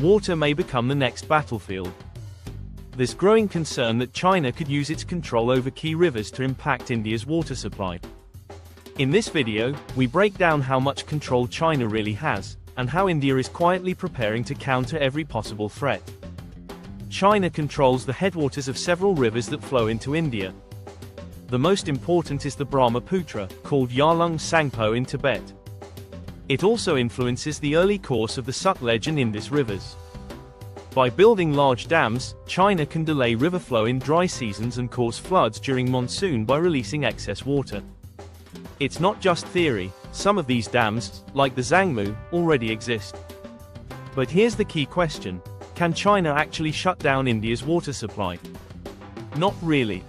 water may become the next battlefield. There's growing concern that China could use its control over key rivers to impact India's water supply. In this video, we break down how much control China really has, and how India is quietly preparing to counter every possible threat. China controls the headwaters of several rivers that flow into India. The most important is the Brahmaputra, called Yarlung Tsangpo in Tibet. It also influences the early course of the Sutlej and Indus rivers. By building large dams, China can delay river flow in dry seasons and cause floods during monsoon by releasing excess water. It's not just theory, some of these dams, like the Zangmu, already exist. But here's the key question: can China actually shut down India's water supply? Not really.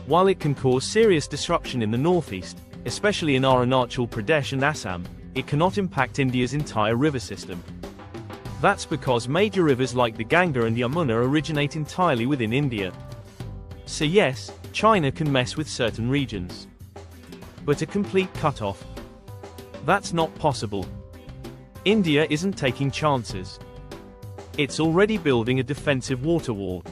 While it can cause serious disruption in the northeast, especially in Arunachal Pradesh and Assam, it cannot impact India's entire river system. That's because major rivers like the Ganga and Yamuna originate entirely within India. So yes, China can mess with certain regions. But a complete cutoff? That's not possible. India isn't taking chances. It's already building a defensive water wall.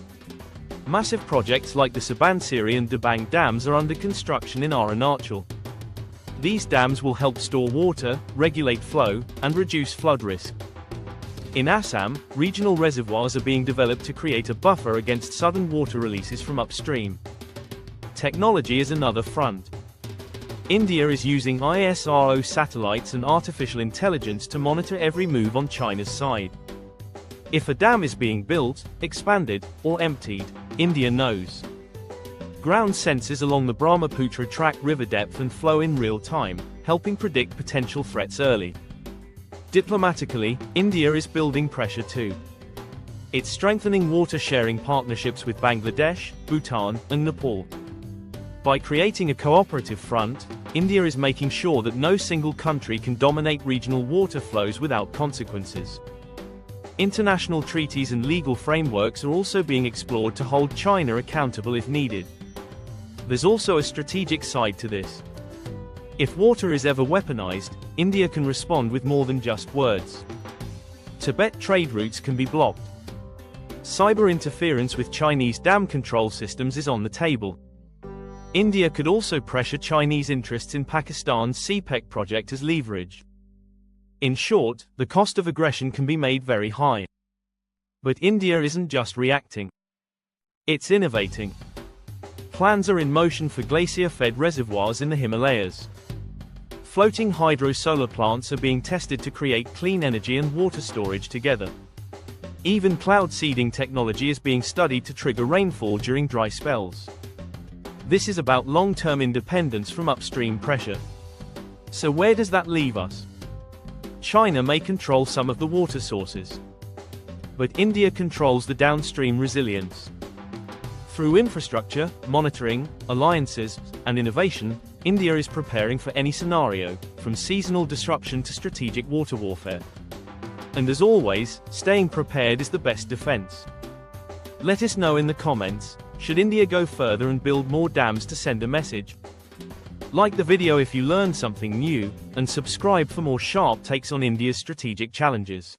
Massive projects like the Subansiri and Debang dams are under construction in Arunachal. These dams will help store water, regulate flow, and reduce flood risk. In Assam, regional reservoirs are being developed to create a buffer against sudden water releases from upstream. Technology is another front. India is using ISRO satellites and artificial intelligence to monitor every move on China's side. If a dam is being built, expanded, or emptied, India knows. Ground sensors along the Brahmaputra track river depth and flow in real time, helping predict potential threats early. Diplomatically, India is building pressure too. It's strengthening water-sharing partnerships with Bangladesh, Bhutan, and Nepal. By creating a cooperative front, India is making sure that no single country can dominate regional water flows without consequences. International treaties and legal frameworks are also being explored to hold China accountable if needed. There's also a strategic side to this. If water is ever weaponized, India can respond with more than just words. Tibet trade routes can be blocked. Cyber interference with Chinese dam control systems is on the table. India could also pressure Chinese interests in Pakistan's CPEC project as leverage. In short, the cost of aggression can be made very high. But India isn't just reacting. It's innovating. Plans are in motion for glacier-fed reservoirs in the Himalayas. Floating hydro-solar plants are being tested to create clean energy and water storage together. Even cloud seeding technology is being studied to trigger rainfall during dry spells. This is about long-term independence from upstream pressure. So where does that leave us? China may control some of the water sources. But India controls the downstream resilience. Through infrastructure, monitoring, alliances, and innovation, India is preparing for any scenario, from seasonal disruption to strategic water warfare. And as always, staying prepared is the best defense. Let us know in the comments, should India go further and build more dams to send a message? Like the video if you learned something new, and subscribe for more sharp takes on India's strategic challenges.